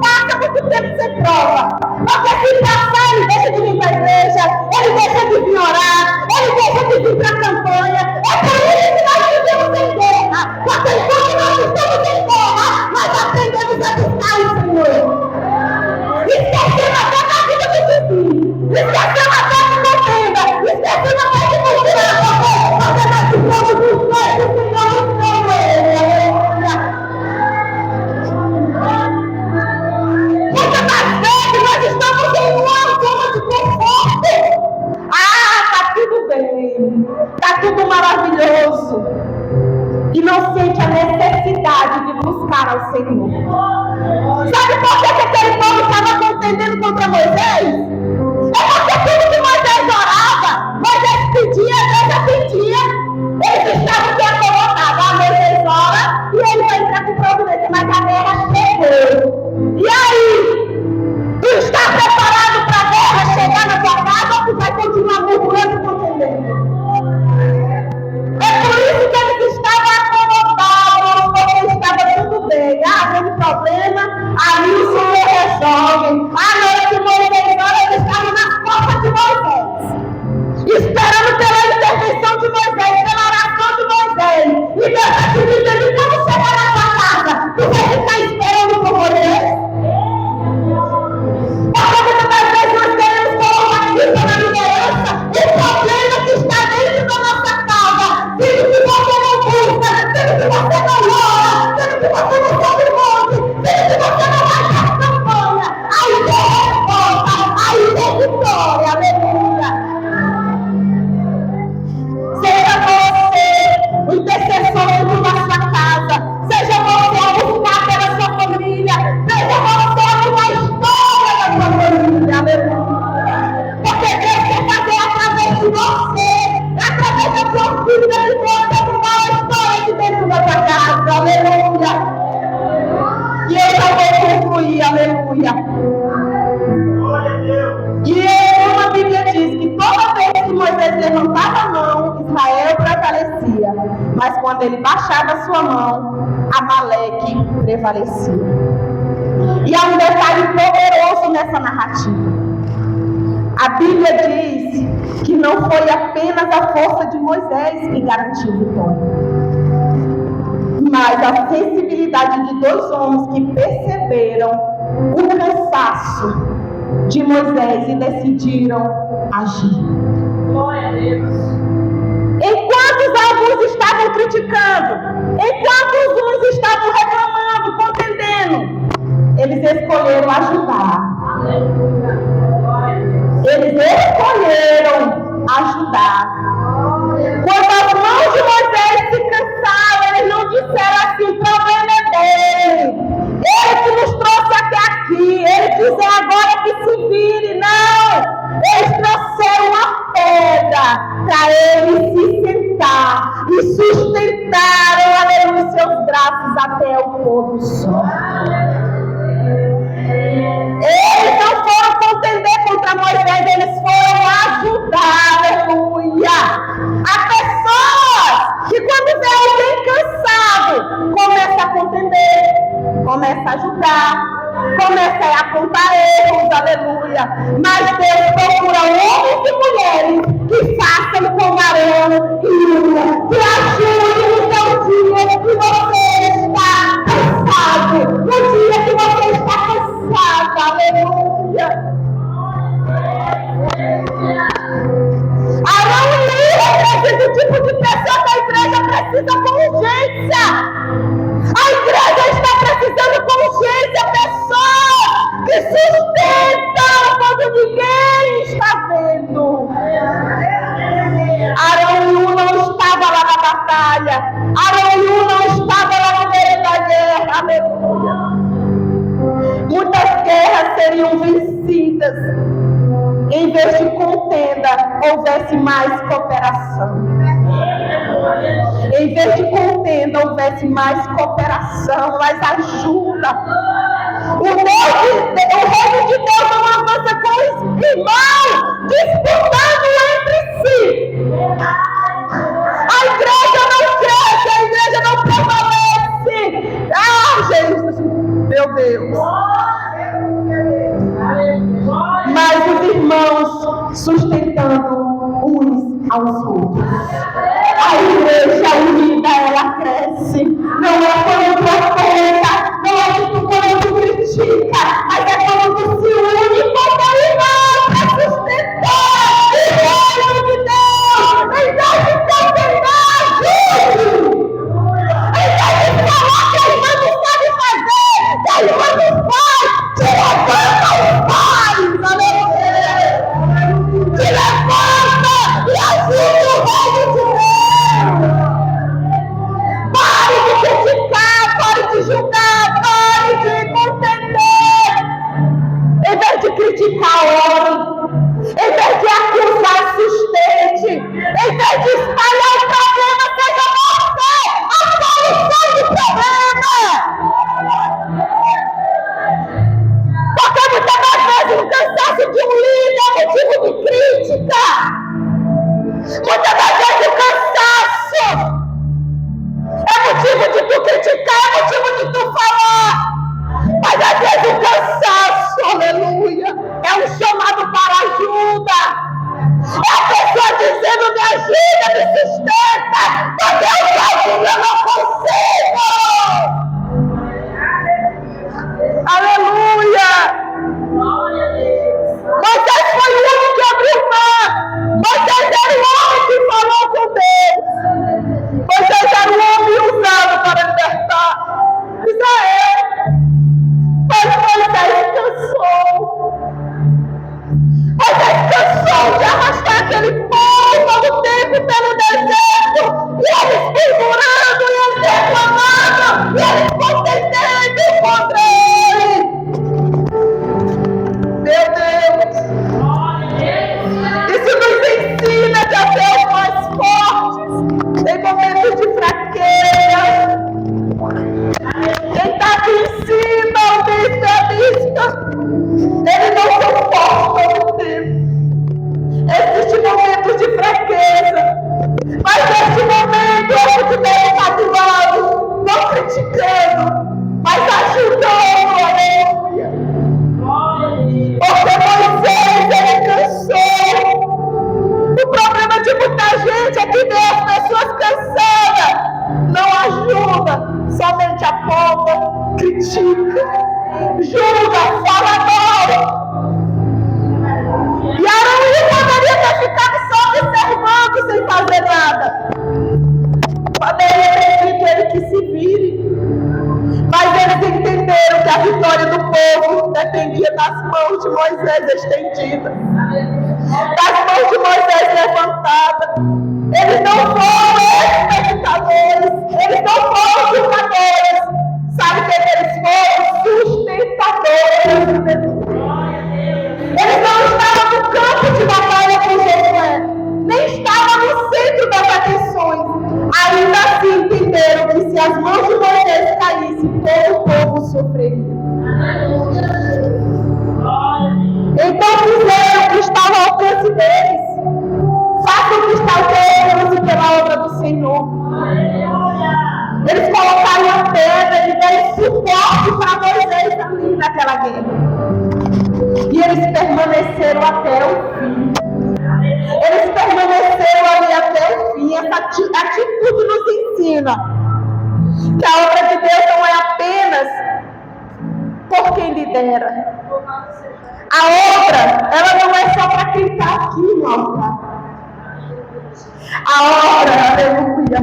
passa muito tempo sem prova. Porque se passar, ele deixa de vir para a igreja, ele deixa de vir orar, ele deixa de vir para a campanha. É por isso que nós vivemos em guerra. Porque enquanto nós estamos em guerra, nós aprendemos a buscar o Senhor. Esquecemos até da vida do vizinho. Esquecemos até de contenda. Esquecemos até de murmurar. Porque nós estamos buscando o Senhor no muitas das vezes nós estamos em uma zona de conforto. Tá tudo bem. Tá tudo maravilhoso. E não sente a necessidade de buscar ao Senhor. Sabe por que aquele povo estava contendendo contra Moisés? É porque tudo que Moisés orava, Moisés pedia, Deus atendia. Eles estavam bem colocados. Moisés ora e ele vai entrar com providência, mas a guerra chegou. E aí? Tu está preparado para a guerra chegar na tua casa ou tu vai continuar murmurando e contendendo? É por isso que eles estavam acomodados, porque estava tudo bem. Havendo problema, ali o Senhor resolve. À noite, Moisés ora, eles estavam nas costas de Moisés, esperando pela intervenção de Moisés, pela oração de Moisés. E Deus está te dizendo, quando chegar na tua casa, tu vai ficar esperando por Moisés? Porque muitas das vezes nós queremos colocar isso na liderança, o problema que está dentro da nossa casa, sendo que você não busca, sendo que você não ora, sendo que você não sobe o monte, sendo que você não vai para a campanha. Aí tem resposta, aí tem vitória, aleluia. Seja você Aleluia. E a Bíblia diz que toda vez que Moisés levantava a mão, Israel prevalecia. Mas quando ele baixava a sua mão, Amaleque prevalecia. E há um detalhe poderoso nessa narrativa. A Bíblia diz que não foi apenas a força de Moisés que garantiu a vitória, mas a sensibilidade de dois homens que perceberam o cansaço de Moisés e decidiram agir. Glória a Deus. Enquanto alguns estavam criticando, enquanto uns estavam reclamando, contendendo, eles escolheram ajudar. Eles escolheram ajudar. Quando as mãos de Moisés se cansaram, eles não disseram assim: o problema é dele, ele que nos trouxe até aqui, ele quiser agora que se vire. Não! Eles trouxeram uma pedra para ele se sentar e sustentaram, aleluia, seus braços até o pôr do sol. Eles não foram contender contra Moisés, eles foram ajudar, aleluia. Há pessoas que quando vê alguém cansado, começa a contender, começa a ajudar, começa a apontar erros, aleluia. Mas Deus procura homens e mulheres que façam como Arão e Ura, que ajudem no seu dia que você está cansado, no dia que você está cansado, aleluia. Arão e Ura é o tipo de pessoa que a igreja precisa com urgência. A igreja está precisando com urgência pessoas que sustentam quando ninguém está vendo. Arão e Ura não estavam lá na batalha. Arão e Ura não estavam lá no meio da guerra. Aleluia. Muitas guerras seriam vencidas em vez de contenda, houvesse mais cooperação. Em vez de contenda, houvesse mais cooperação, mais ajuda. O reino de Deus não avança com os irmãos disputando entre si. A igreja não cresce, a igreja não prevalece. Ah, Jesus, meu Deus. Mas os irmãos sustentando uns aos outros. A igreja unida, ela cresce. Não é quando profeta, não é quando tu critica, mas é quando tu se une com teu irmão para sustentar o reino de Deus. Então, se contendar, ajude. Então, se falar que a irmã não sabe fazer, que a irmã não faz, te levanta e faz. Aleluia. Te levanta e ajuda o reino de Deus. Pare de criticar, pare de julgar, pare de contender. Em vez de criticar, ore. Em vez de acusar, sustente. Em vez de espalhar o problema, seja você a solução do problema. Porque muitas das vezes o cansaço de um líder é motivo de crítica. Muitas das vezes o cansaço é motivo de tu criticar, é motivo de tu falar. Mas às vezes o cansaço, aleluia, é um chamado para ajuda. É a pessoa dizendo: me ajuda, me sustenta, porque eu sozinho eu não consigo. Aleluia. Moisés foi o homem que abriu o mar. Moisés era o homem que falou com Deus. Moisés era o homem usado para libertar Israel. Mas Moisés cansou. Moisés cansou de arrastar aquele povo todo o tempo pelo deserto. E eles murmurando, e eles reclamando, e eles contendendo contra ele. Meu Deus. Isso nos ensina a ser mais fortes em momentos de fraqueza. Quem está aqui em cima, especialista. Eles não são fortes todo o tempo. Existem momentos de fraqueza, mas neste momento a gente deve estar do lado, não criticando, mas ajudando, aleluia. Porque Moisés, ele cansou. O problema de muita gente é que vê as pessoas cansadas, não ajuda, somente aponta, critica, julga, fala mal. E Arão poderia ter ficado só observando sem fazer nada. Poderia ter dito ele que se vire. Mas eles entenderam que a vitória do povo dependia das mãos de Moisés estendidas, das mãos de Moisés levantadas. Eles não foram espectadores, eles não foram julgadores. Sabe o que eles foram? Sustentadores. Eles não estavam no campo de batalha com Josué, nem estavam no centro das atenções. Ainda assim entenderam que se as mãos de Moisés caíssem, todo o povo sofreria. Então fizeram o que estava ao alcance deles. Façam o que está ao teu alcance pela obra do Senhor. Eles colocaram a pedra e deram suporte para Moisés ali naquela guerra. E eles permaneceram até o fim. Eles permaneceram ali até o fim. Essa atitude nos ensina que a obra de Deus não é apenas por quem lidera. A obra, ela não é só para quem está aqui no altar. A obra, aleluia,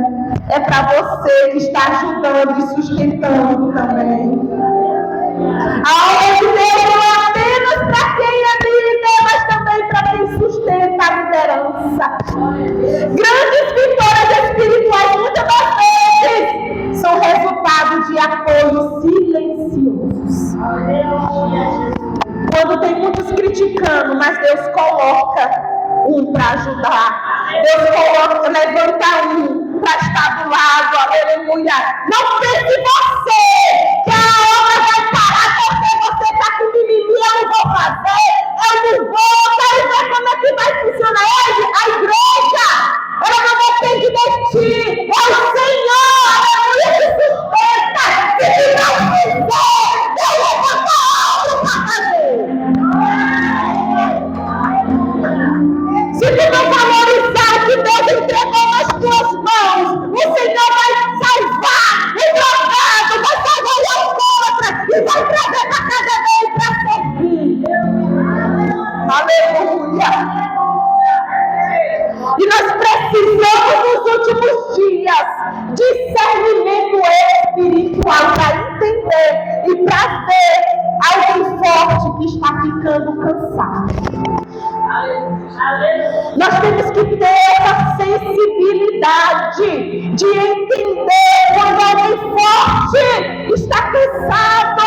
é para você que está ajudando e sustentando também. A obra de Deus não é apenas para quem é líder, mas também para quem sustenta a liderança. Grandes vitórias espirituais, muitas das vezes, são resultado de apoios silenciosos. Quando tem muitos criticando, mas Deus coloca um para ajudar. Deus coloca, levanta um para estar do lado, aleluia. Não pense você que a obra vai parar porque você está com mimimi, eu não vou fazer, eu não vou, quero ver como é que vai funcionar hoje. A igreja, ela não depende de ti, é o Senhor, aleluia, que sustenta. Se não fizer, Deus levanta a obra para fazer. Se tu não valorizar o que Deus entregou nas tuas mãos, o Senhor vai salvar o drogado, vai salvar o alcoólatra e vai trazer para casa dele para servir. Aleluia! E nós precisamos nos últimos dias discernimento espiritual para entender e para ver alguém forte que está ficando cansado. Nós temos que ter essa sensibilidade de entender quando alguém forte está cansado.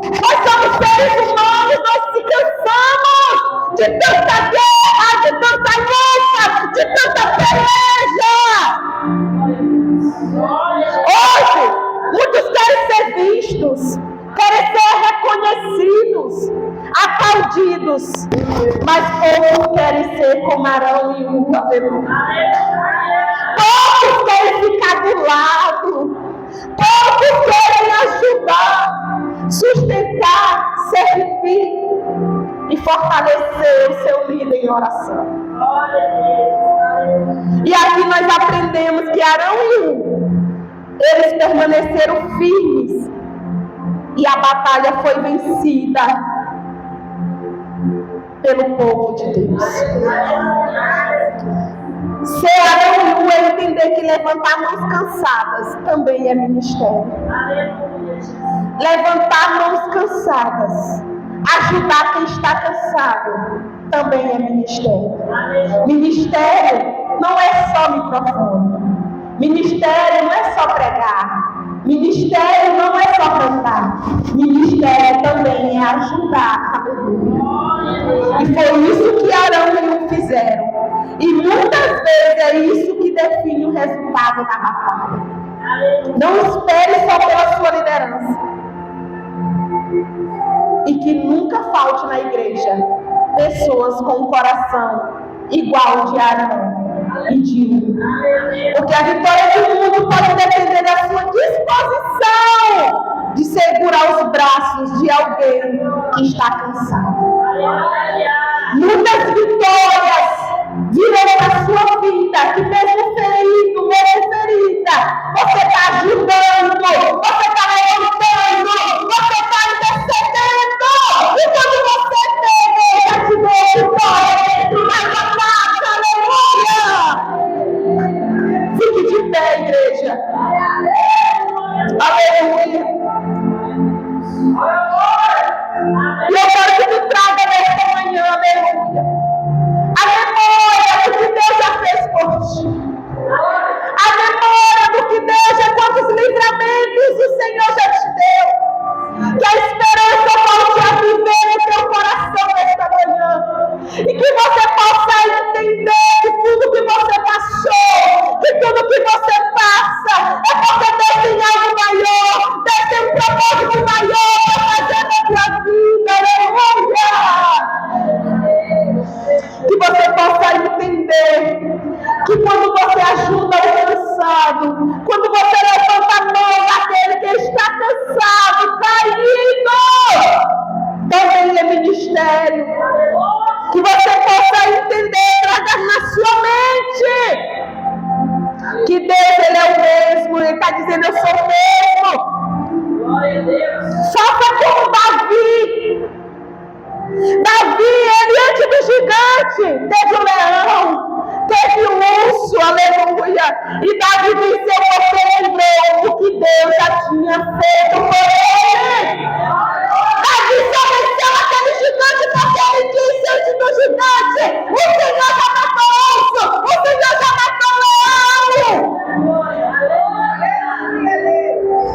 Nós somos seres humanos, nós se cansamos de tanta guerra, de tanta luta, de tanta peleja. Hoje, muitos querem ser vistos, querem ser reconhecidos, aplaudidos, mas poucos querem ser como Arão e Hur. Poucos querem ficar do lado, poucos querem ajudar, sustentar, servir e fortalecer o seu líder em oração. E aqui nós aprendemos que Arão e Hur, eles permaneceram firmes e a batalha foi vencida pelo povo de Deus. Se Arão e Hur entender que levantar mãos cansadas também é ministério. Levantar mãos cansadas, ajudar quem está cansado, também é ministério. Ministério não é só microfone. Ministério não é só pregar. Ministério não é só cantar. Ministério também é ajudar. E foi isso que Arão e Hur fizeram. E muitas vezes é isso que define o resultado da batalha. Não espere só pela sua liderança. pessoas com um coração igual de Arão e de Ur. Porque a vitória do mundo pode depender da sua disposição de segurar os braços de alguém que está cansado. Muitas vitórias virão na sua vida, que mesmo ferido, mesmo ferida, você está ajudando, você está levantando, você está intercedendo. E quando você tem, já te deu vitória dentro da sua casa, aleluia! Fique de pé, igreja. Aleluia! E eu quero que tu traga nesta manhã, aleluia, a memória do que Deus já fez por ti. A memória do que Deus já, quantos livramentos o Senhor já te deu. Que a esperança volte a viver no teu coração nesta manhã. E que você possa entender que tudo que você passou, que tudo que você passa, é porque Deus tem algo maior, Deus tem um propósito maior para fazer na tua vida, aleluia! Que você possa entender que quando você ajuda o cansado, quando você levanta a mão daquele que está cansado, caído, também é ministério. Que você possa entender, traga na sua mente que Deus, Ele é o mesmo. Ele está dizendo, eu sou o mesmo. Faça como Davi. Davi, ele antes do gigante, teve o leão, teve o urso, aleluia. E Davi venceu porque lembrou do que Deus já tinha feito por ele. Davi só venceu aquele gigante porque ele disse antes do gigante, o Senhor já matou o urso, o Senhor já matou o leão.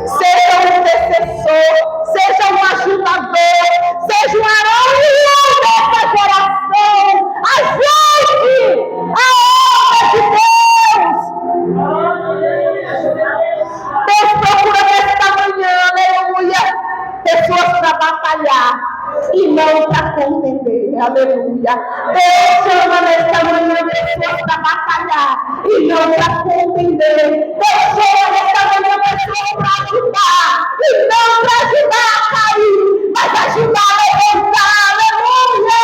Seja um intercessor, seja um ajudador, seja um Arão dessa geração. Ajude a obra de Deus. Deus procura nesta manhã, aleluia, pessoas para batalhar e não para contender, aleluia. Deus chama nesta manhã pessoas para batalhar e não para contender. Deus chama nesta manhã pessoas para ajudar e não para ajudar a cair, mas ajudar a levantar, aleluia.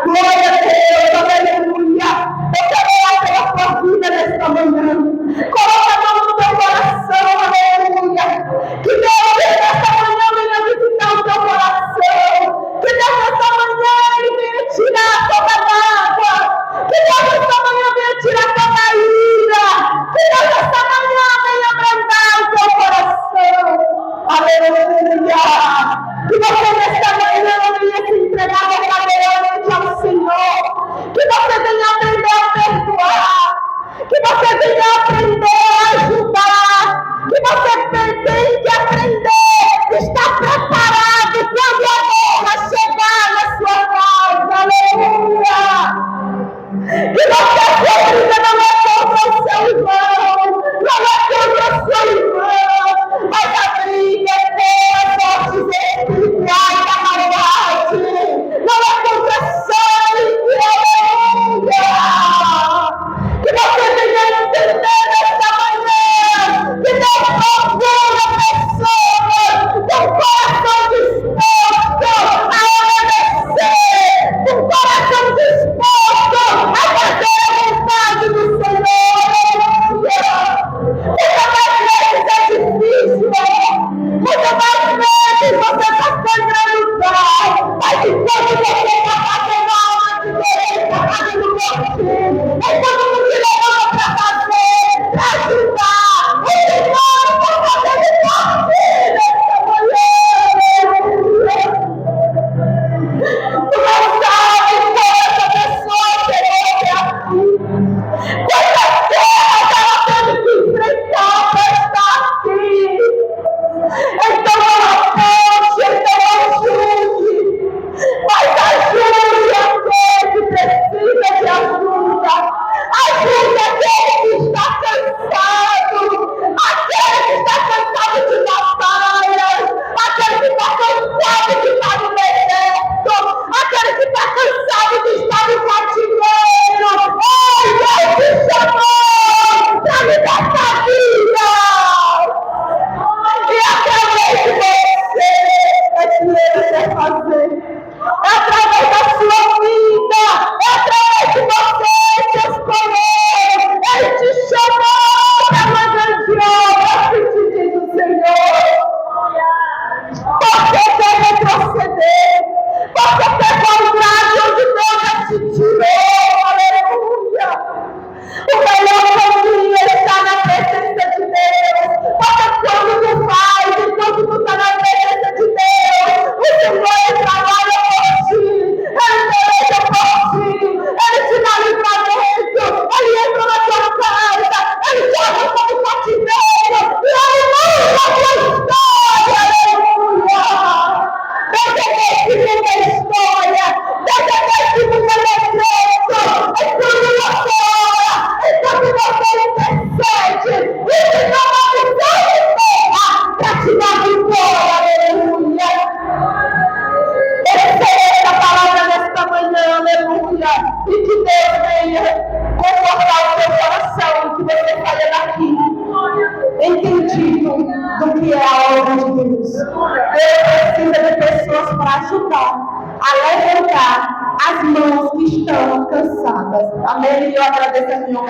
Glória a Deus, aleluia. Eu quero orar pela sua vida nesta manhã. Coloca a mão no teu coração, aleluia. Que Deus nesta manhã venha visitar o teu coração. Que Deus nesta manhã venha tirar toda a mágoa. Que Deus nesta manhã venha tirar toda a ira. Que Deus nesta manhã venha abrandar o teu coração. Aleluia. Que você nesta manhã venha se entregar verdadeiramente ao Senhor. Que você venha aprender a perdoar. Que você venha aprender a ajudar. Que você tem que aprender a estar preparado quando a honra chegar na sua casa. Aleluia. Que você sofrida não é contra o seu irmão, não é contra o seu irmão, mas a briga é pela fortes espirituais da maldade, não é contra sangue, aleluia. Que você venha entender nesta manhã que Deus procura ajudar a levantar as mãos que estão cansadas. Amém? Eu agradeço a minha